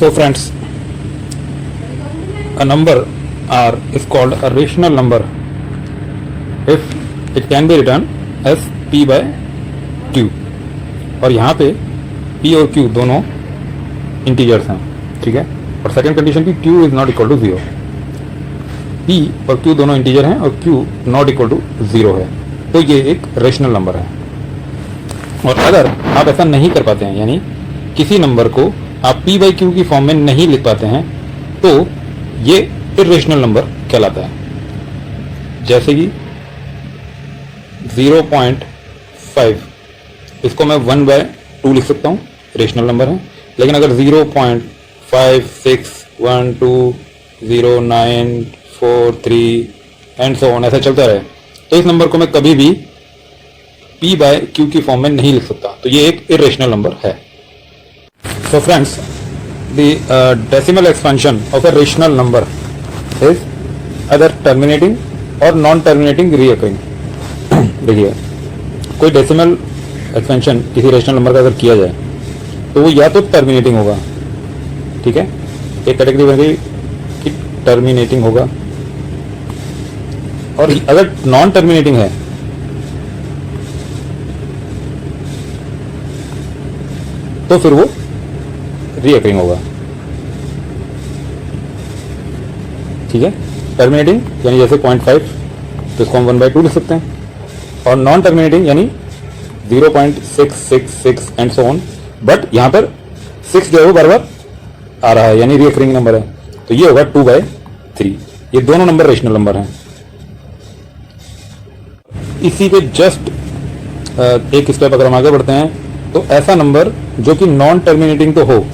So friends, a number R is called a rational number if it can be written as P by Q। और यहाँ पे P और Q दोनों integers हैं, ठीक है। और सेकंड कंडीशन की Q is not equal to 0। P और Q दोनों इंटीजर हैं और Q नॉट इक्वल टू 0 है, तो ये एक रेशनल नंबर है। और अगर आप ऐसा नहीं कर पाते हैं, यानी किसी नंबर को आप P बाई Q की फॉर्म में नहीं लिख पाते हैं, तो ये इर्रेशनल नंबर कहलाता है। जैसे कि 0.5, इसको मैं 1/2 लिख सकता हूँ, रेशनल नंबर है। लेकिन अगर 0.561209443 एंड सो ऑन ऐसा चलता रहे, तो इस नंबर को मैं कभी भी P बाय Q की फॉर्म में नहीं लिख सकता, तो ये एक इर्रेशनल नंबर है। So friends, the decimal expansion of a rational number is either terminating or non-terminating reoccurring। देखिए, कोई डेसिमल एक्सपेंशन किसी रेशनल नंबर का अगर किया जाए तो वो या तो टर्मिनेटिंग होगा, ठीक है, एक कैटेगरी बन गई कि टर्मिनेटिंग होगा, और अगर नॉन टर्मिनेटिंग है तो फिर वो रीअकरिंग होगा, ठीक है। टर्मिनेटिंग यानी जैसे 0.5, तो इसको हम 1/2 लिख सकते हैं। और नॉन टर्मिनेटिंग यानी 0.666 एंड सो ऑन, बट यहां पर 6 जो है वो बार बार आ रहा है, यानी रीअकरिंग नंबर है, तो ये होगा 2/3। ये दोनों नंबर रेशनल नंबर हैं। इसी पे जस्ट एक स्टेप अगर हम आगे बढ़ते हैं, तो ऐसा नंबर जो कि नॉन टर्मिनेटिंग तो हो,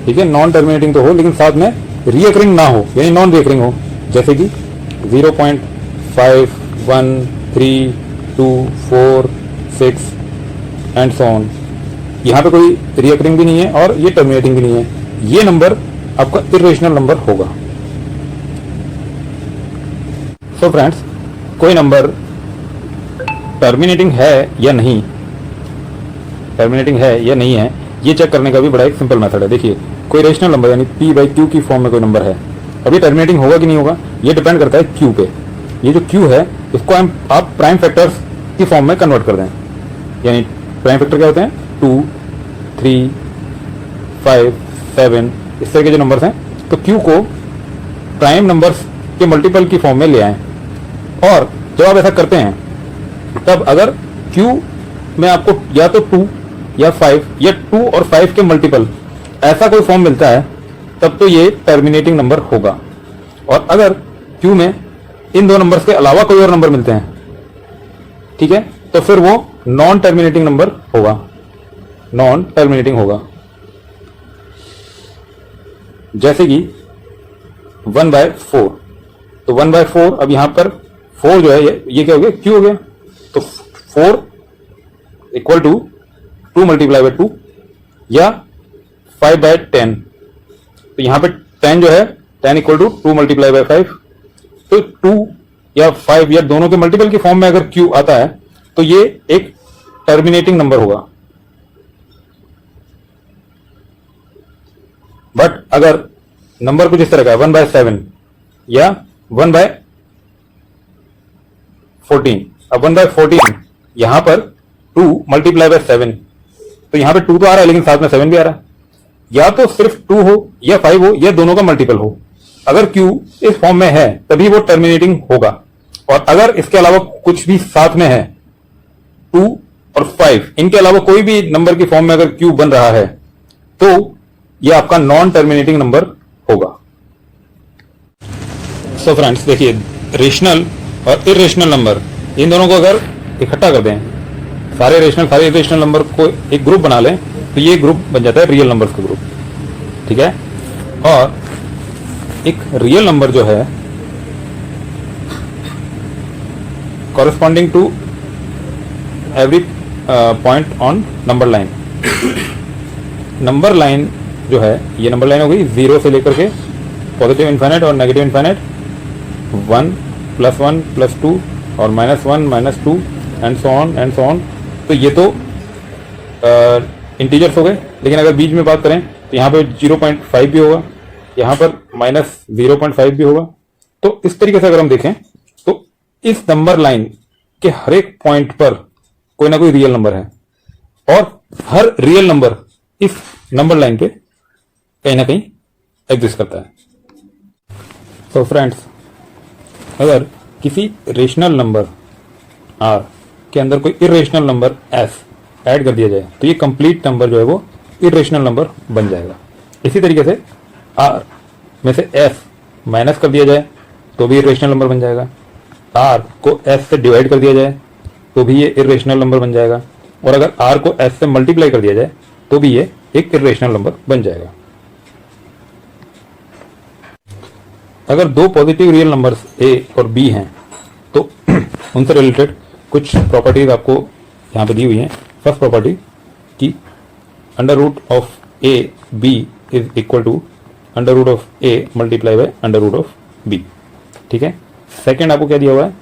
ठीक है, नॉन टर्मिनेटिंग तो हो लेकिन साथ में रीअकरिंग ना हो, यानी नॉन रीअकरिंग हो, जैसे कि 0.513246 एंड सो ऑन। यहाँ पे कोई रीअकरिंग भी नहीं है और ये टर्मिनेटिंग भी नहीं है, ये नंबर आपका इर्रेशनल नंबर होगा। सो फ्रेंड्स, कोई नंबर टर्मिनेटिंग है या नहीं, टर्मिनेटिंग है या नहीं है, ये चेक करने का भी बड़ा एक सिंपल मेथड है। देखिए, कोई रेशनल नंबर यानी P बाई Q की फॉर्म में कोई नंबर है, अभी टर्मिनेटिंग होगा कि नहीं होगा ये डिपेंड करता है Q पे। ये जो Q है इसको आप प्राइम फैक्टर्स की फॉर्म में कन्वर्ट कर दें, यानी प्राइम फैक्टर क्या होते हैं 2, 3, 5, 7, इस तरह के जो नंबर्स हैं, तो Q को प्राइम नंबर्स के मल्टीपल की फॉर्म में ले आएं। और जब आप ऐसा करते हैं तब अगर Q में आपको या तो 2 या 5 या 2 और 5 के मल्टीपल ऐसा कोई फॉर्म मिलता है, तब तो ये टर्मिनेटिंग नंबर होगा। और अगर Q में इन दो नंबर्स के अलावा कोई और नंबर मिलते हैं, ठीक है, तो फिर वो नॉन टर्मिनेटिंग नंबर होगा, नॉन टर्मिनेटिंग होगा। जैसे कि 1/4, तो 1/4, अब यहां पर 4 जो है ये क्या हो गया, Q हो गया, तो 4 इक्वल टू 2 मल्टीप्लाई बाई 2 या 5/10, तो यहां पे 10 जो है 10 इक्वल टू 2 मल्टीप्लाई बाई 5, तो 2 या 5 या दोनों के मल्टीपल की फॉर्म में अगर Q आता है तो ये एक टर्मिनेटिंग नंबर होगा। बट अगर नंबर कुछ इस तरह का 1/7 या 1/14, अब 1/14 यहां पर 2 मल्टीप्लाई बाई 7, तो यहां पे 2 तो आ रहा है लेकिन साथ में 7 भी आ रहा है, या तो सिर्फ 2 हो या 5 हो या दोनों का मल्टीपल हो। अगर Q इस फॉर्म में है तभी वो टर्मिनेटिंग होगा, और अगर इसके अलावा कुछ भी साथ में है 2 और 5, इनके अलावा कोई भी नंबर की फॉर्म में अगर Q बन रहा है तो ये आपका नॉन टर्मिनेटिंग नंबर होगा। सो फ्रेंड्स, देखिए, रेशनल और इर्रेशनल नंबर इन दोनों को अगर इकट्ठा कर दें, सारे रेशनल सारे इर्रेशनल नंबर को एक ग्रुप बना लें, तो ये ग्रुप बन जाता है रियल नंबर्स का ग्रुप, ठीक है। और एक रियल नंबर जो है corresponding to every point on number line. Number line जो है, ये नंबर लाइन हो गई 0 से लेकर के पॉजिटिव इन्फाइनाइट और नेगेटिव इन्फाइनाइट, 1 +1 +2 और -1 -2 एंड सो ऑन तो ये तो इंटीजर्स हो गए। लेकिन अगर बीच में बात करें तो यहाँ पे 0.5 भी होगा, यहाँ पर -0.5 भी होगा। तो इस तरीके से अगर हम देखें तो इस नंबर लाइन के हर एक पॉइंट पर कोई ना कोई रियल नंबर है और हर रियल नंबर इस नंबर लाइन पे कहीं ना कहीं एग्जिस्ट करता है। तो फ्रेंड्स, अगर किसी रेशनल नंबर r के अंदर कोई इरेशनल नंबर s ऐड कर दिया जाए तो ये कंप्लीट नंबर जो है वो इरेशनल नंबर बन जाएगा। इसी तरीके से r में से s माइनस कर दिया जाए तो भी इरेशनल नंबर बन जाएगा, r को s से डिवाइड कर दिया जाए तो भी ये इरेशनल नंबर बन जाएगा, और अगर r को s से मल्टीप्लाई कर दिया जाए तो भी ये एक इरेशनल नंबर बन जाएगा। अगर दो पॉजिटिव रियल नंबर्स a और b हैं तो उनसे रिलेटेड कुछ प्रॉपर्टीज आपको यहाँ पे दी हुई हैं। फर्स्ट प्रॉपर्टी कि under root of a b is equal to under root of a multiply by under root of b, ठीक है। सेकेंड आपको क्या दिया हुआ है,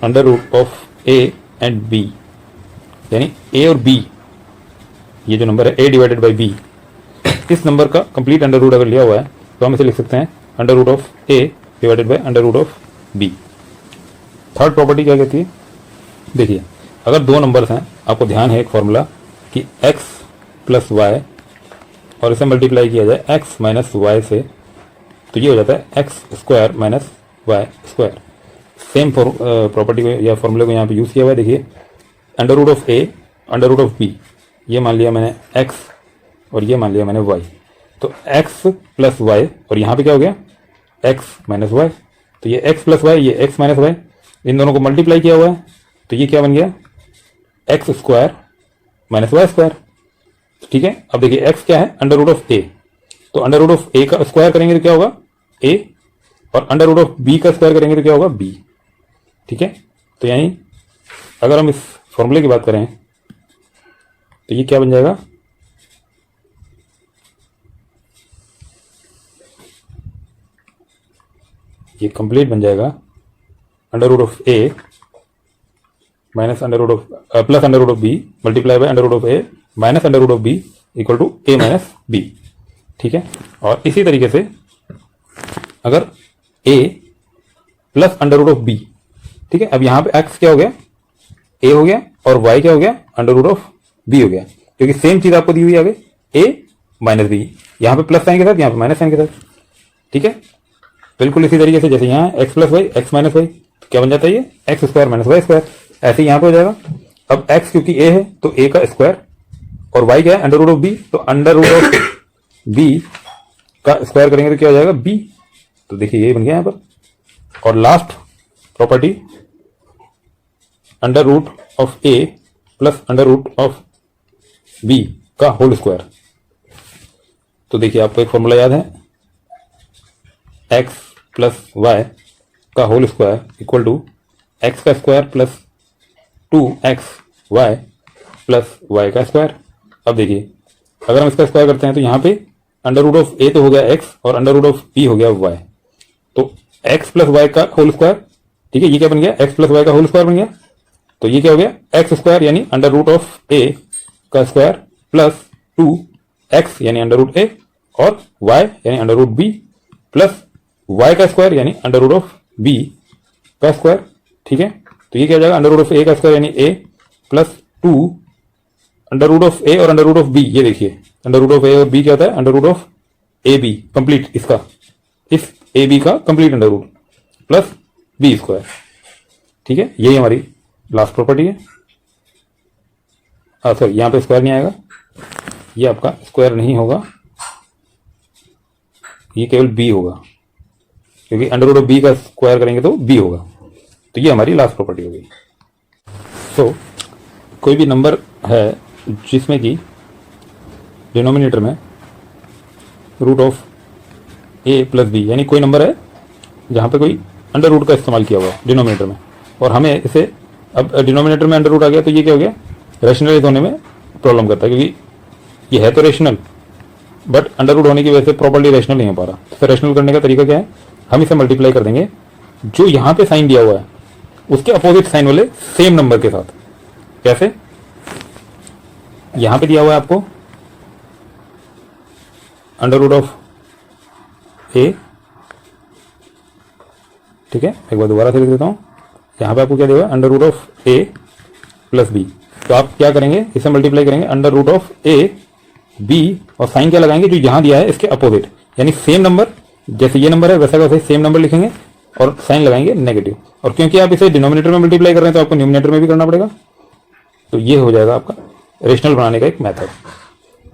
under root of a and b, यानी a और b, ये जो नंबर है a डिवाइडेड बाई b, इस नंबर का कंप्लीट अंडर रूट अगर लिया हुआ है तो हम इसे लिख सकते हैं under root of a divided by under root of b। Third property क्या कहती है, देखिए अगर दो नंबर्स हैं, आपको ध्यान है एक फॉर्मूला कि x प्लस वाई और इसे मल्टीप्लाई किया जाए x माइनस वाई से, तो ये हो जाता है x square minus y square. Same property को या फॉर्मूले को यहाँ पे यूज़ किया हुआ है। देखिए under root of a under root of b, ये मान लिया मैंने x और ये मान लिया मैंने y, तो x प्लस वाई और यहाँ पे क्या हो गया x माइनस वाई, तो ये x प्लस वाई ये x माइनस वाई, इन दोनों को मल्टीप्लाई किया हुआ है तो ये क्या बन गया x square minus y square, ठीक है। अब देखिए x क्या है अंडर रूट ऑफ a, तो अंडर रूट ऑफ a का स्क्वायर करेंगे तो क्या होगा a, और अंडर रूट ऑफ b का स्क्वायर करेंगे तो क्या होगा b, ठीक है। तो यानी अगर हम इस फॉर्मूले की बात करें तो ये क्या बन जाएगा, ये कंप्लीट बन जाएगा under root of a minus under root of plus under root of b multiply by under root of a minus under root of b equal to a minus b, ठीक है। और इसी तरीके से अगर a plus under root of b, ठीक है। अब यहां पे x क्या हो गया a हो गया और y क्या हो गया अंडर रूट ऑफ b हो गया, क्योंकि सेम चीज आपको दी हुई है आगे a माइनस b, यहां पे प्लस साइन के साथ यहाँ पे माइनस साइन के साथ, ठीक है। बिल्कुल इसी तरीके से जैसे यहाँ x plus y x minus y, क्या बन जाता है ये x square minus y square, ऐसे ही यहाँ पे हो जाएगा। अब x क्योंकि a है तो a का स्क्वायर और y क्या है अंडर रूट ऑफ b, तो अंडर रूट ऑफ b का स्क्वायर करेंगे तो क्या हो जाएगा b, तो देखिए ये बन गया यहाँ पर। और last property under root of a plus under root of b का होल स्क्वायर, तो देखिए आपको एक फॉर्मूला याद है x प्लस वाई का whole square equal to x का square plus 2x y plus y का स्क्वायर। अब देखिए अगर हम इसका स्क्वायर करते हैं तो यहाँ पे अंडर रूट ऑफ a तो हो गया x और अंडर रूट ऑफ b हो गया y, तो x प्लस वाई का होल स्क्वायर, ठीक है। ये क्या बन गया x प्लस वाई का होल स्क्वायर बन गया, तो ये क्या हो गया एक्स स्क्वायर यानी अंडर रूट ऑफ a का स्क्वायर प्लस 2x यानी अंडर रूट a और y यानी under root b plus y का स्क्वायर यानी अंडर रूट ऑफ b का स्क्वायर, ठीक है। तो ये क्या हो जाएगा अंडर रूट ऑफ a का स्क्वायर यानी a plus 2 under root of a और अंडर रूट ऑफ b, ये देखिए अंडर रूट ऑफ a और b क्या होता है under root of a b complete, इसका इस ए बी का complete under root plus b square, ठीक है। यही हमारी लास्ट प्रॉपर्टी है। सॉरी यहाँ पे स्क्वायर नहीं आएगा, ये आपका स्क्वायर नहीं होगा, ये केवल b होगा, क्योंकि अंडर रूट ऑफ b का स्क्वायर करेंगे तो b होगा, तो ये हमारी लास्ट प्रॉपर्टी हो गई। तो कोई भी नंबर है जिसमें कि डिनोमिनेटर में root of a plus b, यानी कोई नंबर है जहां पे कोई अंडर रूट का इस्तेमाल किया हुआ है डिनोमिनेटर में, और हमें इसे अब डिनोमिनेटर में अंडर रूट आ गया तो ये क्या हो गया रेशनलाइज होने में प्रॉब्लम करता है, क्योंकि ये है तो रेशनल बट अंडर रूट होने की वजह से प्रॉपर्ली रेशनल नहीं हो पा रहा। तो रेशनल करने का तरीका क्या है, हम इसे मल्टीप्लाई कर देंगे जो यहाँ पे साइन दिया हुआ है उसके अपोजिट साइन वाले सेम नंबर के साथ। कैसे, यहां पे दिया हुआ है आपको अंडर रूट ऑफ ए, ठीक है। एक बार दोबारा से लिख देता हूं, यहां पे आपको क्या देगा, under root of a plus b. तो आप क्या करेंगे, इसे मल्टीप्लाई करेंगे under root of a b, और साइन क्या लगाएंगे, जो यहां दिया है इसके अपोजिट, यानी सेम नंबर, जैसे ये नंबर है वैसा का वैसे सेम नंबर लिखेंगे और साइन लगाएंगे नेगेटिव। और क्योंकि आप इसे डिनोमिनेटर में मल्टीप्लाई कर रहे हैं तो आपको न्यूमिनेटर में भी करना पड़ेगा। तो ये हो जाएगा आपका रेशनल बनाने का एक मेथड,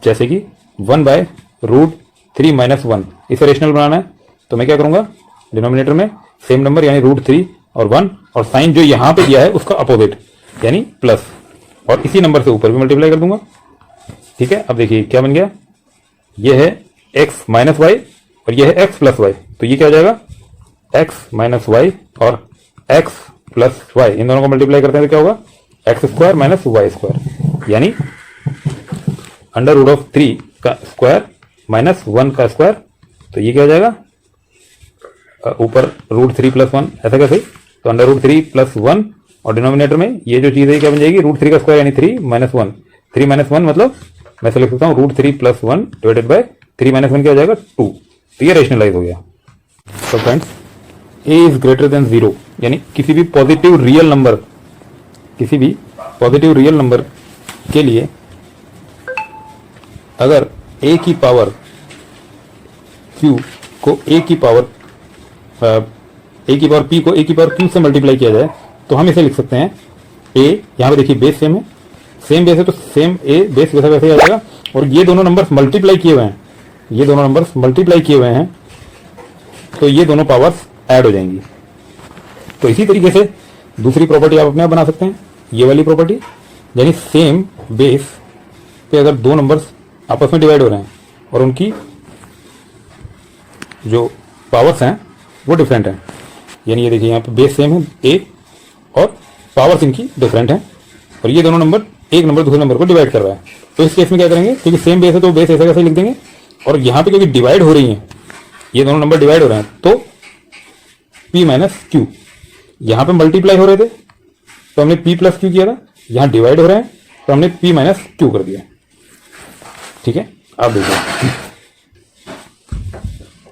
जैसे कि 1/√3 - 1, इसे रेशनल बनाना है तो मैं क्या करूंगा, डिनोमिनेटर में सेम नंबर यानी √3 और 1, और साइन जो यहां पे दिया है उसका अपोजिट यानी प्लस, और इसी नंबर से ऊपर भी मल्टीप्लाई कर दूंगा, ठीक है। अब देखिए क्या बन गया, ये है x - y और ये है x + y, तो ये क्या हो जाएगा, x - y और x + y, इन दोनों को मल्टीप्लाई करते हैं तो क्या होगा, x² - y², यानी अंडर रूट ऑफ 3 का स्क्वायर माइनस 1 का स्क्वायर, तो ये क्या हो जाएगा, ऊपर √3 + 1, ऐसा कैसे, तो अंडर √3 + 1, और डिनोमिनेटर में ये जो चीज है क्या बन जाएगी, √3 का स्क्वायर यानी 3 - 1, 3 - 1 मतलब मैं लिख सकता हूँ √3 + 1 डिवाइडेड बाय 3 - 1 क्या हो जाएगा, 2। तो ये रेशनलाइज हो गया। तो friends, a is greater than 0, यानी किसी भी पॉजिटिव रियल नंबर के लिए अगर a की पावर q को a की पावर p को a की पावर q से मल्टीप्लाई किया जाए तो हम इसे लिख सकते हैं a, यहाँ पे देखिए बेस सेम है, सेम बेस है तो सेम a बेस वैसा वैसे आ जाएगा, और ये दोनों नंबर्स मल्टीप्लाई किए हुए हैं, तो ये दोनों पावर्स ऐड हो जाएंगी। तो इसी तरीके से दूसरी प्रॉपर्टी आप अपने आप बना सकते हैं, ये वाली प्रॉपर्टी, यानी सेम बेस पे अगर दो नंबर्स आपस में डिवाइड हो रहे हैं और उनकी जो पावर्स हैं वो डिफरेंट हैं, यानी ये देखिए यहाँ पे बेस सेम है a और पावर्स इनकी डिफरेंट हैं, और ये दोनों नंबर एक नंबर दूसरे नंबर को डिवाइड कर रहा है, तो इस केस में क्या करेंगे, क्योंकि सेम बेस है तो बेस ऐसा कैसे लिख देंगे, और यहाँ पे क्योंकि डिवाइड हो रही हैं, ये दोनों नंबर डिवाइड हो रहे हैं तो p - q, यहाँ पे मल्टीप्लाई हो रहे थे तो हमने p + q किया था, यहाँ डिवाइड हो रहे हैं तो हमने p - q कर दिया, ठीक है। आप देखिए,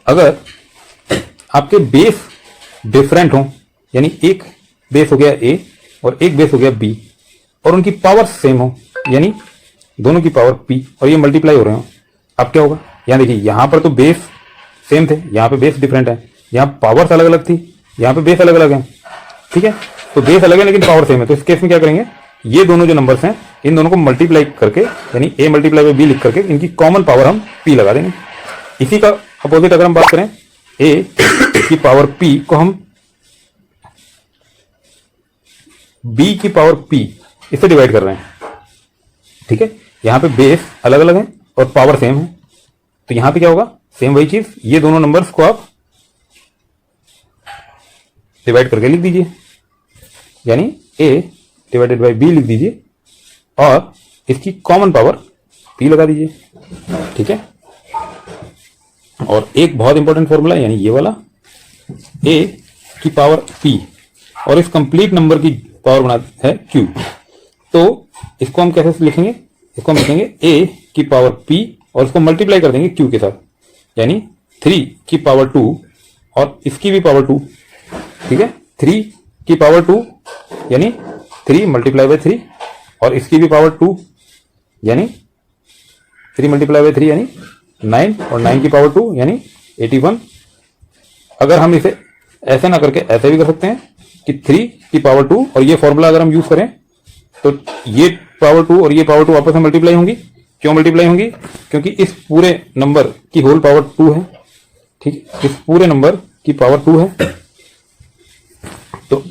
अगर आपके बेस डिफरेंट हो, यानी एक बेस हो गया a और एक बेस हो गया b, और उनकी पावर सेम हो, यानी दोनों की पावर p, और ये मल्टीप्लाई हो रहे हो, अब क्या होगा, यहाँ देखिए यहाँ पर तो बेस सेम थे, यहाँ पे बेस डिफरेंट है, यहाँ पावर्स अलग अलग थी, यहाँ पे बेस अलग अलग है, ठीक है। तो बेस अलग है लेकिन पावर सेम है, तो इस केस में क्या करेंगे, ये दोनों जो नंबर्स हैं इन दोनों को मल्टीप्लाई करके, यानी a × b लिख करके इनकी कॉमन पावर हम p लगा देंगे। इसी का अपोजिट अगर हम बात करें, a की पावर p को हम b की पावर p इससे डिवाइड कर रहे हैं, ठीक है। यहाँ पे बेस अलग अलग है और पावर सेम है, तो यहाँ पे क्या होगा, सेम वही चीज, ये दोनों नंबर्स को आप डिवाइड करके लिख दीजिए, यानी a / b लिख दीजिए और इसकी कॉमन पावर p लगा दीजिए, ठीक है। और एक बहुत इंपॉर्टेंट फॉर्मूला यानी ये वाला, a की पावर p और इस कंप्लीट नंबर की पावर बना है q, तो इसको हम कैसे लिखेंगे, इसको हम लिखेंगे a की पावर p और इसको मल्टीप्लाई कर देंगे q के साथ, यानी 3 की पावर 2 और इसकी भी पावर 2, ठीक है। 3 की पावर 2 यानी 3 × 3 और इसकी भी पावर 2 यानी 3 × 3 यानी 9, और 9 की पावर 2 यानी 81। अगर हम इसे ऐसे ना करके ऐसे भी कर सकते हैं कि 3 की पावर 2 और ये फॉर्मूला अगर हम यूज करें तो ये पावर 2 और ये पावर 2 आपस में मल्टीप्लाई होंगी। क्यों मल्टीप्लाई होंगी, क्योंकि इस पूरे नंबर की होल पावर 2 है, ठीक है, इस पूरे नंबर की पावर 2 है, तो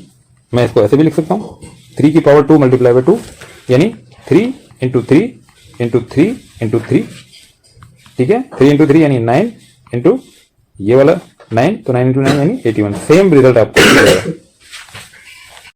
मैं इसको ऐसे भी लिख सकता हूं 3 की पावर 2 × 2 यानी 3 × 3 × 3 × 3, ठीक है। 3 × 3 यानी 9 इंटू ये वाला 9, तो 9 × 9 यानी 81। सेम रिजल्ट आपको मिलेगा।